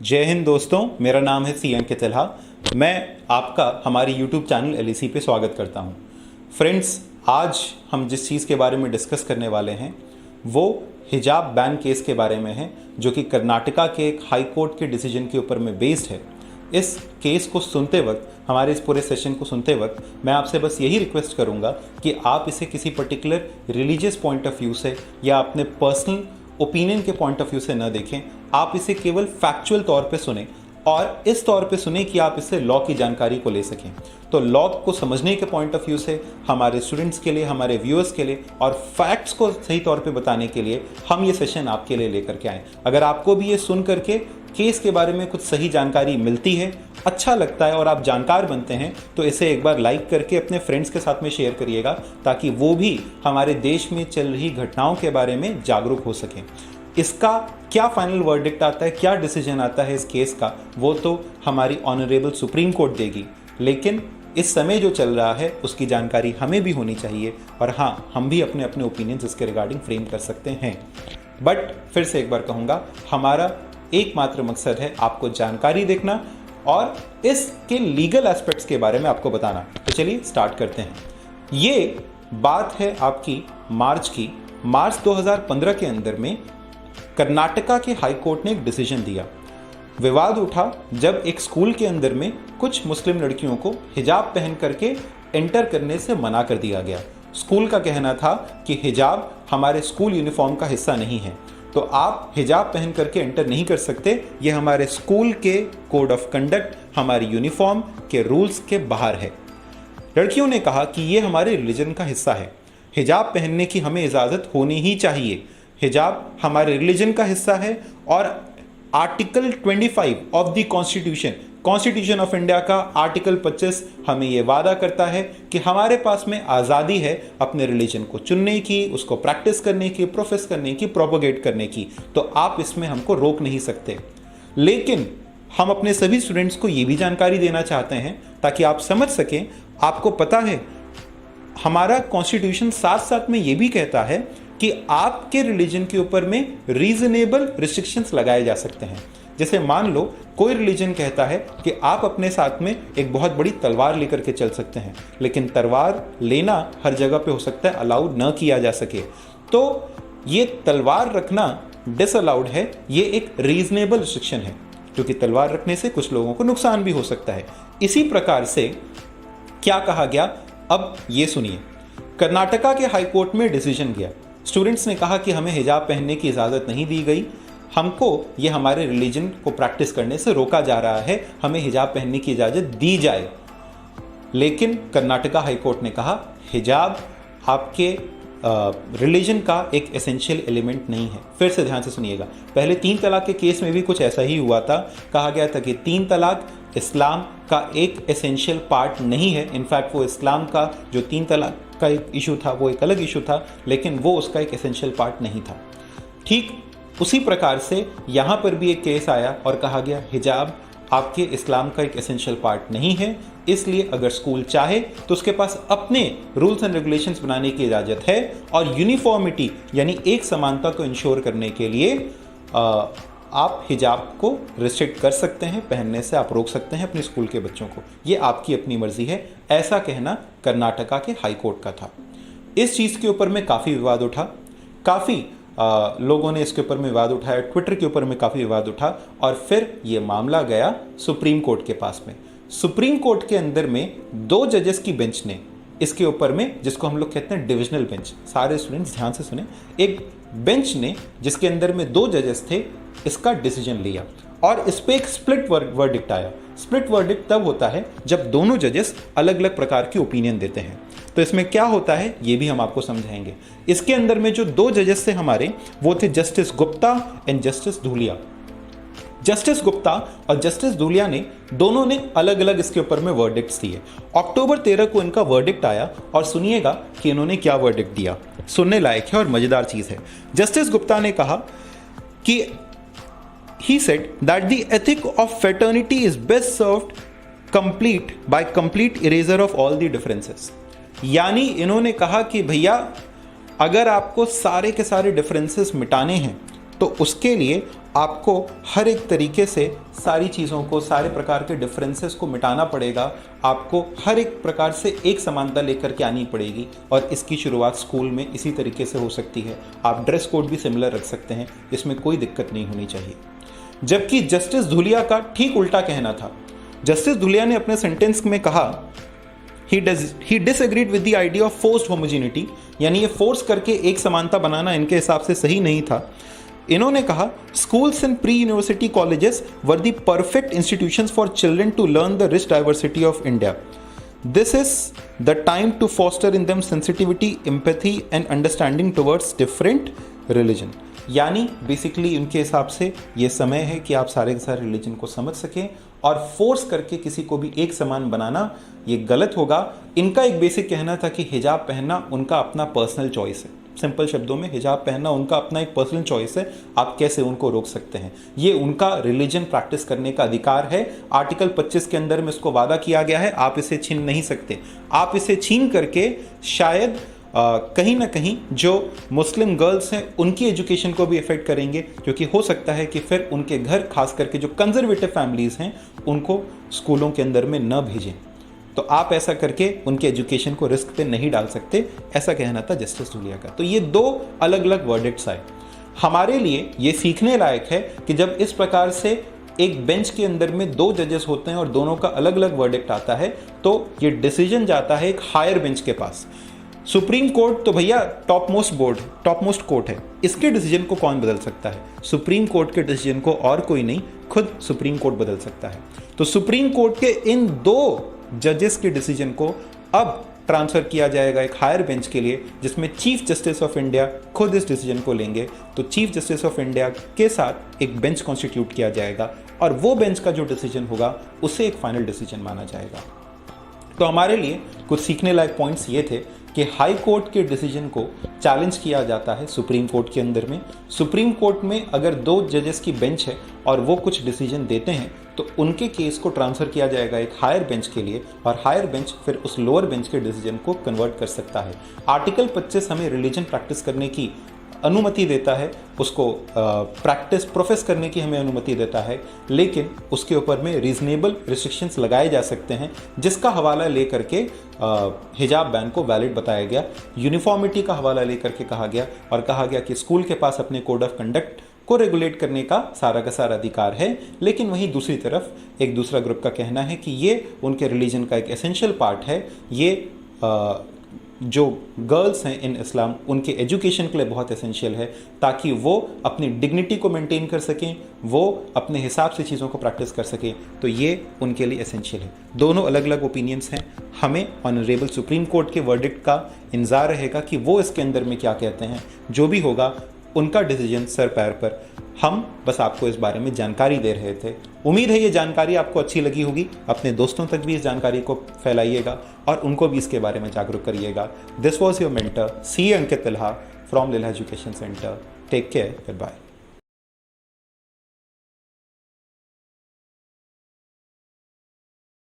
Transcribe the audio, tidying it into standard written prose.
जय हिंद दोस्तों, मेरा नाम है सी अंकित तिल्हा। मैं आपका हमारी YouTube चैनल एलईसी पे स्वागत करता हूं। फ्रेंड्स, आज हम जिस चीज़ के बारे में डिस्कस करने वाले हैं वो हिजाब बैन केस के बारे में है, जो कि कर्नाटका के एक हाई कोर्ट के डिसीजन के ऊपर में बेस्ड है। इस केस को सुनते वक्त, हमारे इस पूरे सेशन को सुनते वक्त, मैं आपसे बस यही रिक्वेस्ट करूंगा कि आप इसे किसी particular religious point of view से या अपने पर्सनल ओपिनियन के पॉइंट ऑफ व्यू से न देखें। आप इसे केवल फैक्चुअल तौर पे सुने और इस तौर पे सुने कि आप इससे लॉ की जानकारी को ले सकें। तो लॉ को समझने के पॉइंट ऑफ व्यू से हमारे स्टूडेंट्स के लिए, हमारे व्यूअर्स के लिए और फैक्ट्स को सही तौर पे बताने के लिए हम ये सेशन आपके लिए लेकर के आए। अगर आपको भी ये सुन करके केस के बारे में कुछ सही जानकारी मिलती है, अच्छा लगता है और आप जानकार बनते हैं, तो इसे एक बार लाइक करके अपने फ्रेंड्स के साथ में शेयर करिएगा, ताकि वो भी हमारे देश में चल रही घटनाओं के बारे में जागरूक हो सकें। इसका क्या फाइनल वर्डिक्ट आता है, क्या डिसीजन आता है इस केस का, वो तो हमारी ऑनरेबल सुप्रीम कोर्ट देगी, लेकिन इस समय जो चल रहा है उसकी जानकारी हमें भी होनी चाहिए। और हाँ, हम भी अपने अपने ओपिनियंस इसके रिगार्डिंग फ्रेम कर सकते हैं। बट फिर से एक बार कहूँगा, हमारा एकमात्र मकसद है आपको जानकारी देखना और इसके लीगल एस्पेक्ट्स के बारे में आपको बताना। तो चलिए स्टार्ट करते हैं। ये बात है आपकी मार्च की। मार्च 2015 के अंदर में कर्नाटका के हाई कोर्ट ने एक डिसीजन दिया। विवाद उठा जब एक स्कूल के अंदर में कुछ मुस्लिम लड़कियों को हिजाब पहन करके एंटर करने से मना कर दिया गया। स्कूल का कहना था कि हिजाब हमारे स्कूल यूनिफॉर्म का हिस्सा नहीं है, तो आप हिजाब पहन करके एंटर नहीं कर सकते। ये हमारे स्कूल के कोड ऑफ कंडक्ट, हमारी यूनिफॉर्म के रूल्स के बाहर है। लड़कियों ने कहा कि ये हमारे रिलीजन का हिस्सा है, हिजाब पहनने की हमें इजाज़त होनी ही चाहिए। हिजाब हमारे रिलीजन का हिस्सा है और article 25 of the constitution of India का आर्टिकल 25 हमें ये वादा करता है कि हमारे पास में आज़ादी है अपने रिलीजन को चुनने की, उसको प्रैक्टिस करने की, प्रोफेस करने की, प्रोपोगेट करने की। तो आप इसमें हमको रोक नहीं सकते। लेकिन हम अपने सभी स्टूडेंट्स को ये भी जानकारी देना चाहते हैं ताकि आप समझ सकें। आपको पता है, हमारा कॉन्स्टिट्यूशन साथ साथ में ये भी कहता है कि आपके रिलीजन के ऊपर में रीजनेबल रिस्ट्रिक्शंस लगाए जा सकते हैं। जैसे मान लो कोई रिलीजन कहता है कि आप अपने साथ में एक बहुत बड़ी तलवार लेकर के चल सकते हैं, लेकिन तलवार लेना हर जगह पे हो सकता है अलाउड न किया जा सके, तो ये तलवार रखना डिसअलाउड है। ये एक रीजनेबल रिस्ट्रिक्शन है, क्योंकि तलवार रखने से कुछ लोगों को नुकसान भी हो सकता है। इसी प्रकार से क्या कहा गया, अब ये सुनिए। कर्नाटका के हाई कोर्ट में डिसीजन गया। स्टूडेंट्स ने कहा कि हमें हिजाब पहनने की इजाज़त नहीं दी गई, हमको ये हमारे रिलीजन को प्रैक्टिस करने से रोका जा रहा है, हमें हिजाब पहनने की इजाज़त दी जाए। लेकिन कर्नाटका हाई कोर्ट ने कहा हिजाब आपके रिलीजन का एक एसेंशियल एलिमेंट नहीं है। फिर से ध्यान से सुनिएगा, पहले 3 तलाक के केस में भी कुछ ऐसा ही हुआ था। कहा गया था कि 3 तलाक इस्लाम का एक एसेंशियल पार्ट नहीं है। इनफैक्ट वो इस्लाम का जो 3 तलाक का एक इशू था वो एक अलग इशू था, लेकिन वो उसका एक एसेंशियल पार्ट नहीं था। ठीक उसी प्रकार से यहाँ पर भी एक केस आया और कहा गया हिजाब आपके इस्लाम का एक एसेंशियल पार्ट नहीं है, इसलिए अगर स्कूल चाहे तो उसके पास अपने रूल्स एंड रेगुलेशंस बनाने की इजाज़त है और यूनिफॉर्मिटी यानी एक समानता को इंश्योर करने के लिए आप हिजाब को रिस्ट्रिक्ट कर सकते हैं, पहनने से आप रोक सकते हैं अपने स्कूल के बच्चों को। ये आपकी अपनी मर्जी है, ऐसा कहना कर्नाटका के हाई कोर्ट का था। इस चीज़ के ऊपर में काफ़ी विवाद उठा, काफ़ी लोगों ने इसके ऊपर में विवाद उठाया, ट्विटर के ऊपर में काफ़ी विवाद उठा और फिर ये मामला गया सुप्रीम कोर्ट के पास में। सुप्रीम कोर्ट के अंदर में 2 जजेस की बेंच ने इसके ऊपर में, जिसको हम लोग कहते हैं डिविजनल बेंच, सारे स्टूडेंट्स ध्यान से सुने, एक बेंच ने जिसके अंदर में 2 जजेस थे इसका डिसीजन लिया और इस पर एक स्प्लिट वर्डिक्ट आया। स्प्लिट वर्डिक्ट तब होता है जब दोनों जजेस अलग अलग प्रकार की ओपिनियन देते हैं। तो इसमें क्या होता है ये भी हम आपको समझाएंगे। इसके अंदर में जो 2 जजेस थे हमारे, वो थे Justice Gupta and Justice Dhulia. Justice Gupta और जस्टिस धूलिया ने दोनों ने अलग अलग इसके ऊपर में वर्डिक्ट्स दिए। अक्टूबर 13 को इनका वर्डिक्ट आया और सुनिएगा कि इन्होंने क्या वर्डिक्ट दिया। सुनने लायक है और मजेदार चीज है। जस्टिस गुप्ता ने कहा कि he said that the ethic of fraternity is best served by complete erasure of all the differences। यानी इन्होंने कहा कि भैया अगर आपको सारे के सारे डिफरेंसेस मिटाने हैं तो उसके लिए आपको हर एक तरीके से सारी चीज़ों को, सारे प्रकार के डिफरेंसेस को मिटाना पड़ेगा। आपको हर एक प्रकार से एक समानता लेकर के आनी पड़ेगी और इसकी शुरुआत स्कूल में इसी तरीके से हो सकती है। आप ड्रेस कोड भी सिमिलर रख सकते हैं, इसमें कोई दिक्कत नहीं होनी चाहिए। जबकि जस्टिस धुलिया का ठीक उल्टा कहना था। जस्टिस धुलिया ने अपने सेंटेंस में कहा he disagreed with the idea of forced homogeneity, यानी ये फोर्स करके एक समानता बनाना इनके हिसाब से सही नहीं था। इन्होंने कहा schools and pre-university colleges were the perfect institutions for children to learn the rich diversity of India. This is the time to foster in them sensitivity, empathy and understanding towards different religion. यानी basically उनके हिसाब से ये समय है कि आप सारे के सारे रिलीजन को समझ सकें, और फोर्स करके किसी को भी एक समान बनाना ये गलत होगा। इनका एक बेसिक कहना था कि हिजाब पहनना उनका अपना पर्सनल चॉइस है। सिंपल शब्दों में, हिजाब पहनना उनका अपना एक पर्सनल चॉइस है, आप कैसे उनको रोक सकते हैं। ये उनका रिलीजन प्रैक्टिस करने का अधिकार है। आर्टिकल 25 के अंदर में इसको वादा किया गया है, आप इसे छीन नहीं सकते। आप इसे छीन करके शायद कहीं ना कहीं जो मुस्लिम गर्ल्स हैं उनकी एजुकेशन को भी इफेक्ट करेंगे, क्योंकि हो सकता है कि फिर उनके घर, खास करके जो कंजर्वेटिव फैमिलीज हैं, उनको स्कूलों के अंदर में न भेजें। तो आप ऐसा करके उनके एजुकेशन को रिस्क पे नहीं डाल सकते, ऐसा कहना था जस्टिस धुलिया का। तो ये दो अलग अलग वर्डिक्ट्स आए। हमारे लिए ये सीखने लायक है कि जब इस प्रकार से एक बेंच के अंदर में दो जजेस होते हैं और दोनों का अलग अलग वर्डिक्ट आता है, तो ये डिसीजन जाता है एक हायर बेंच के पास। सुप्रीम कोर्ट तो भैया टॉप मोस्ट कोर्ट है, इसके डिसीजन को कौन बदल सकता है? सुप्रीम कोर्ट के डिसीजन को और कोई नहीं, खुद सुप्रीम कोर्ट बदल सकता है। तो सुप्रीम कोर्ट के इन दो जजेस के डिसीजन को अब ट्रांसफर किया जाएगा एक हायर बेंच के लिए, जिसमें चीफ जस्टिस ऑफ इंडिया खुद इस डिसीजन को लेंगे। तो चीफ जस्टिस ऑफ इंडिया के साथ एक बेंच कॉन्स्टिट्यूट किया जाएगा और वो बेंच का जो डिसीजन होगा उसे एक फाइनल डिसीजन माना जाएगा। तो हमारे लिए कुछ सीखने लायक पॉइंट्स ये थे कि हाई कोर्ट के डिसीजन को चैलेंज किया जाता है सुप्रीम कोर्ट के अंदर में। सुप्रीम कोर्ट में अगर दो जजेस की बेंच है और वो कुछ डिसीजन देते हैं, तो उनके केस को ट्रांसफर किया जाएगा एक हायर बेंच के लिए, और हायर बेंच फिर उस लोअर बेंच के डिसीजन को कन्वर्ट कर सकता है। आर्टिकल 25 हमें रिलीजन प्रैक्टिस करने की अनुमति देता है, उसको प्रैक्टिस प्रोफेस करने की हमें अनुमति देता है, लेकिन उसके ऊपर में रीजनेबल रिस्ट्रिक्शंस लगाए जा सकते हैं, जिसका हवाला लेकर के हिजाब बैन को वैलिड बताया गया। यूनिफॉर्मिटी का हवाला लेकर के कहा गया और कहा गया कि स्कूल के पास अपने कोड ऑफ कंडक्ट को रेगुलेट करने का सारा अधिकार है, लेकिन वहीं दूसरी तरफ एक दूसरा ग्रुप का कहना है कि ये उनके रिलीजन का एक एसेंशियल पार्ट है। ये जो गर्ल्स हैं इन इस्लाम, उनके एजुकेशन के लिए बहुत एसेंशियल है, ताकि वो अपनी डिग्निटी को मेंटेन कर सकें, वो अपने हिसाब से चीज़ों को प्रैक्टिस कर सकें। तो ये उनके लिए एसेंशियल है। दोनों अलग अलग ओपिनियंस हैं। हमें ऑनरेबल सुप्रीम कोर्ट के वर्डिक्ट का इंतजार रहेगा कि वो इसके अंदर में क्या कहते हैं। जो भी होगा उनका डिसीजन सर पैर पर। हम बस आपको इस बारे में जानकारी दे रहे थे। उम्मीद है ये जानकारी आपको अच्छी लगी होगी। अपने दोस्तों तक भी इस जानकारी को फैलाइएगा और उनको भी इसके बारे में जागरूक करिएगा। This was your mentor C Ankit Tilha from Lilha education centre. Take care, good bye.